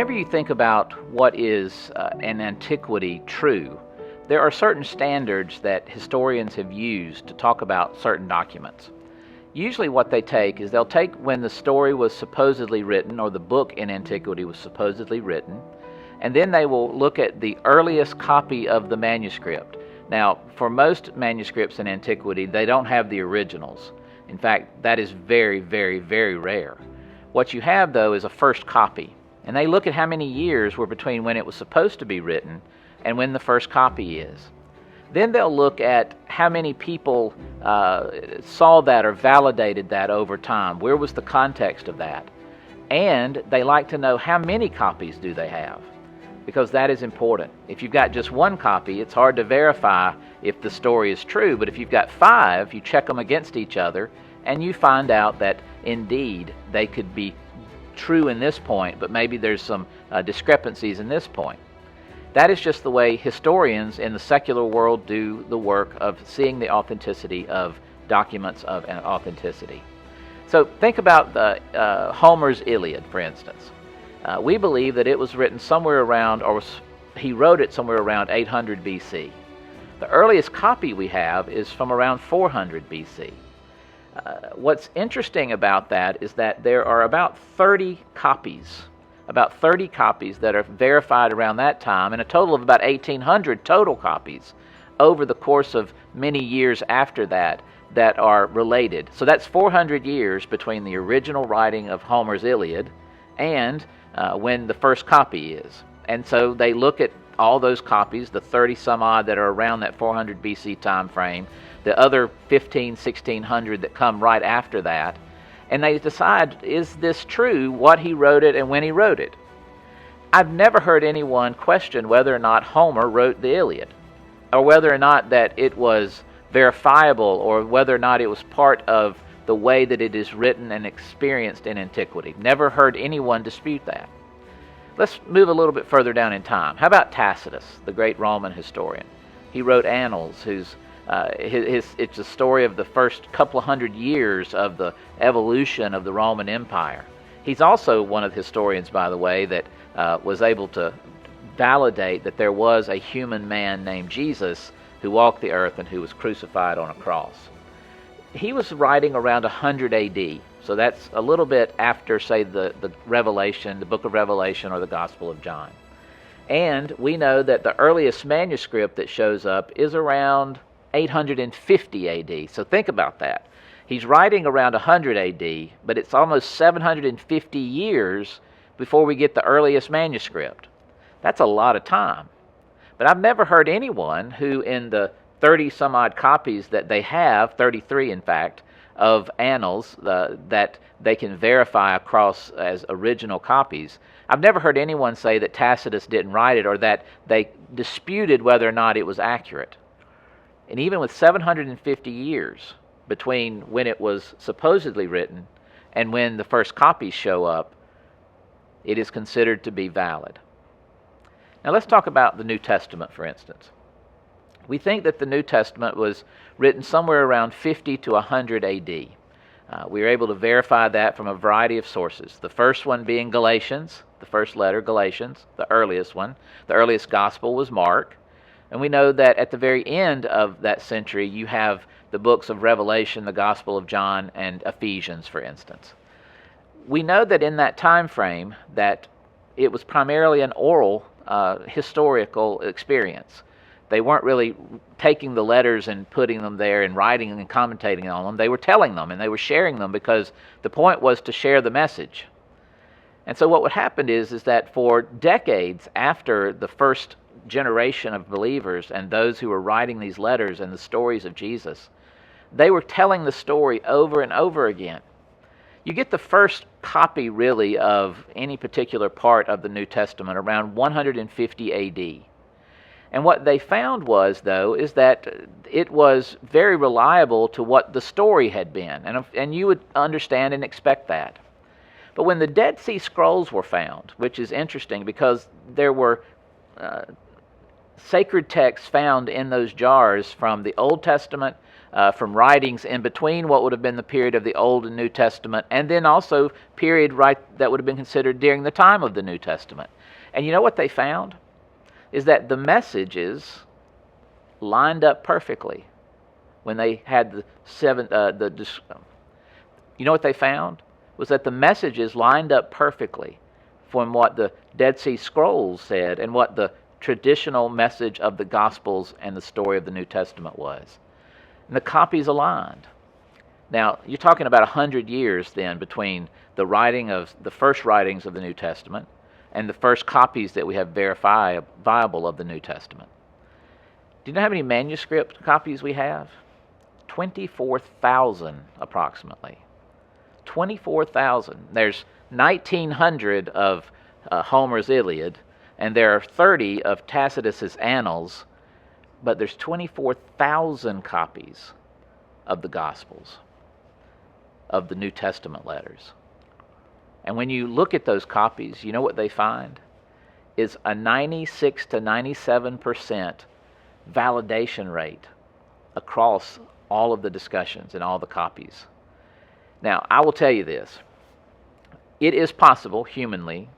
Whenever you think about what is in antiquity true, there are certain standards that historians have used to talk about certain documents. Usually what they take is they'll take when the story was supposedly written or the book in antiquity was supposedly written, and then they will look at the earliest copy of the manuscript. Now, for most manuscripts in antiquity, they don't have the originals. In fact, that is very, very, very rare. What you have, though, is a first copy. And they look at how many years were between when it was supposed to be written and when the first copy is. Then they'll look at how many people saw that or validated that over time. Where was the context of that? And they like to know how many copies do they have, because that is important. If you've got just one copy, it's hard to verify if the story is true. But if you've got five, you check them against each other, and you find out that indeed they could be true in this point, but maybe there's some discrepancies in this point. That is just the way historians in the secular world do the work of seeing the authenticity of documents of authenticity. So think about Homer's Iliad, for instance. We believe that it was written somewhere around, he wrote it somewhere around 800 BC. The earliest copy we have is from around 400 BC. What's interesting about that is that there are about 30 copies that are verified around that time, and a total of about 1,800 total copies over the course of many years after that are related. So that's 400 years between the original writing of Homer's Iliad and when the first copy is. And so they look at all those copies, the 30 some odd that are around that 400 BC time frame, the other 1,600 that come right after that, and they decide, is this true, what he wrote it and when he wrote it? I've never heard anyone question whether or not Homer wrote the Iliad, or whether or not that it was verifiable, or whether or not it was part of the way that it is written and experienced in antiquity. Never heard anyone dispute that. Let's move a little bit further down in time. How about Tacitus, the great Roman historian? He wrote Annals, it's a story of the first couple of hundred years of the evolution of the Roman Empire. He's also one of the historians, by the way, that was able to validate that there was a human man named Jesus who walked the earth and who was crucified on a cross. He was writing around 100 AD, so that's a little bit after, say, the Revelation, the book of Revelation, or the Gospel of John. And we know that the earliest manuscript that shows up is around 850 AD. So think about that. He's writing around 100 AD, but it's almost 750 years before we get the earliest manuscript. That's a lot of time. But I've never heard anyone who, in the 30 some odd copies that they have, 33 in fact, of Annals that they can verify across as original copies, I've never heard anyone say that Tacitus didn't write it, or that they disputed whether or not it was accurate. And even with 750 years between when it was supposedly written and when the first copies show up, it is considered to be valid. Now let's talk about the New Testament, for instance. We think that the New Testament was written somewhere around 50 to 100 AD. We were able to verify that from a variety of sources. The first one being Galatians, the first letter, Galatians, the earliest one. The earliest gospel was Mark. And we know that at the very end of that century, you have the books of Revelation, the Gospel of John, and Ephesians, for instance. We know that in that time frame that it was primarily an oral historical experience. They weren't really taking the letters and putting them there and writing and commentating on them. They were telling them and they were sharing them, because the point was to share the message. And so what would happen is that for decades after the first generation of believers and those who were writing these letters and the stories of Jesus, they were telling the story over and over again. You get the first copy, really, of any particular part of the New Testament around 150 AD. And what they found was, though, is that it was very reliable to what the story had been. And you would understand and expect that. But when the Dead Sea Scrolls were found, which is interesting because there were sacred texts found in those jars from the Old Testament, from writings in between what would have been the period of the Old and New Testament, and then also period that would have been considered during the time of the New Testament. And you know what they found? Is that the messages lined up perfectly when they had you know what they found? Was that the messages lined up perfectly from what the Dead Sea Scrolls said and what the traditional message of the Gospels and the story of the New Testament was. And the copies aligned. Now, you're talking about 100 years then between the first writings of the New Testament and the first copies that we have verifiable of the New Testament. Do you know how many manuscript copies we have? 24,000 approximately. 24,000. There's 1,900 of Homer's Iliad, and there are 30 of Tacitus's Annals, but there's 24,000 copies of the Gospels, of the New Testament letters. And when you look at those copies, you know what they find? Is a 96 to 97% validation rate across all of the discussions and all the copies. Now, I will tell you this. It is possible, humanly,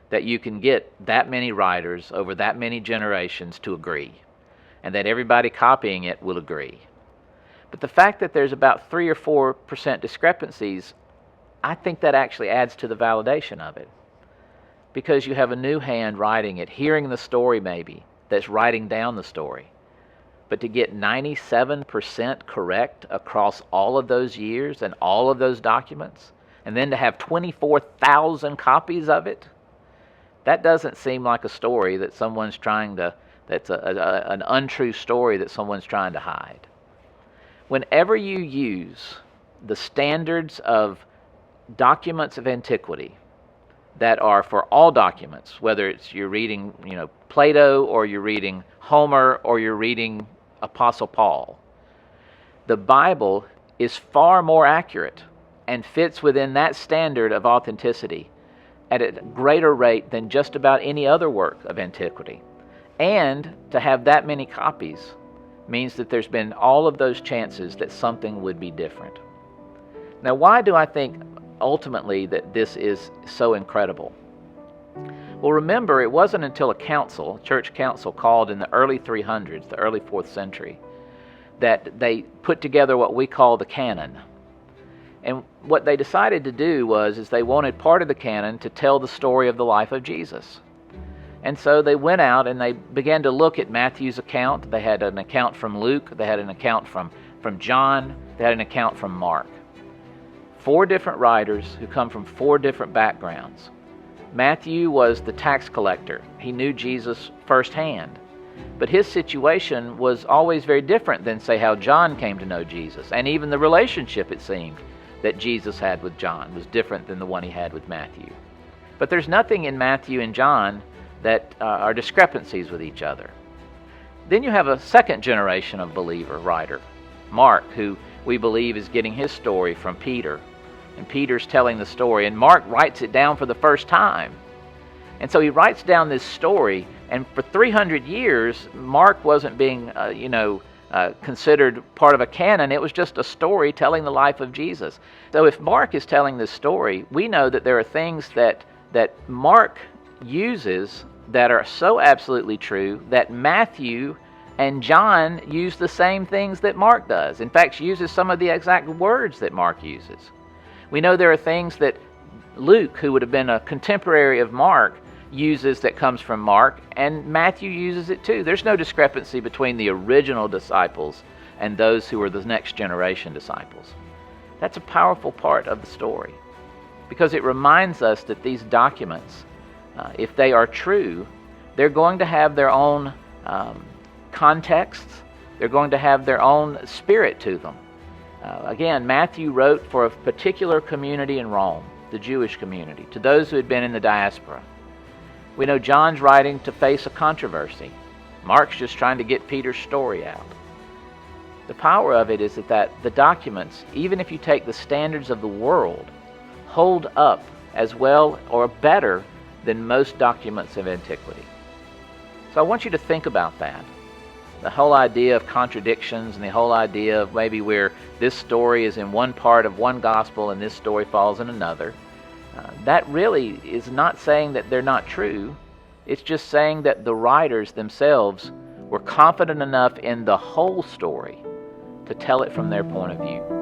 that you can get that many writers over that many generations to agree, and that everybody copying it will agree. But the fact that there's about 3 or 4% discrepancies, I think that actually adds to the validation of it. Because you have a new hand writing it, hearing the story maybe, that's writing down the story. But to get 97% correct across all of those years and all of those documents, and then to have 24,000 copies of it, that doesn't seem like a story that someone's that's an untrue story that someone's trying to hide. Whenever you use the standards of documents of antiquity that are for all documents, whether it's you're reading, Plato, or you're reading Homer, or you're reading Apostle Paul, the Bible is far more accurate and fits within that standard of authenticity at a greater rate than just about any other work of antiquity. And to have that many copies means that there's been all of those chances that something would be different. Now, why do I think ultimately that this is so incredible? Well, remember, it wasn't until a church council called in the early 300s, the early 4th century, that they put together what we call the canon. And what they decided to do is they wanted part of the canon to tell the story of the life of Jesus. And so they went out and they began to look at Matthew's account. They had an account from Luke. They had an account from John. They had an account from Mark. 4 different writers who come from 4 different backgrounds. Matthew was the tax collector. He knew Jesus firsthand. But his situation was always very different than, say, how John came to know Jesus. And even the relationship, it seemed, that Jesus had with John was different than the one he had with Matthew. But there's nothing in Matthew and John that are discrepancies with each other. Then you have a second generation of writer, Mark, who we believe is getting his story from Peter. And Peter's telling the story, and Mark writes it down for the first time. And so he writes down this story, and for 300 years, Mark wasn't being, considered part of a canon. It was just a story telling the life of Jesus. So if Mark is telling this story, we know that there are things that Mark uses that are so absolutely true that Matthew and John use the same things that Mark does. In fact, uses some of the exact words that Mark uses. We know there are things that Luke, who would have been a contemporary of Mark, uses that comes from Mark, and Matthew uses it too. There's no discrepancy between the original disciples and those who are the next generation disciples. That's a powerful part of the story, because it reminds us that these documents, if they are true, they're going to have their own contexts. They're going to have their own spirit to them. Again, Matthew wrote for a particular community in Rome, the Jewish community, to those who had been in the diaspora. We know John's writing to face a controversy. Mark's just trying to get Peter's story out. The power of it is that the documents, even if you take the standards of the world, hold up as well or better than most documents of antiquity. So I want you to think about that. The whole idea of contradictions and the whole idea of maybe where this story is in one part of one gospel and this story falls in another, that really is not saying that they're not true. It's just saying that the writers themselves were confident enough in the whole story to tell it from their point of view.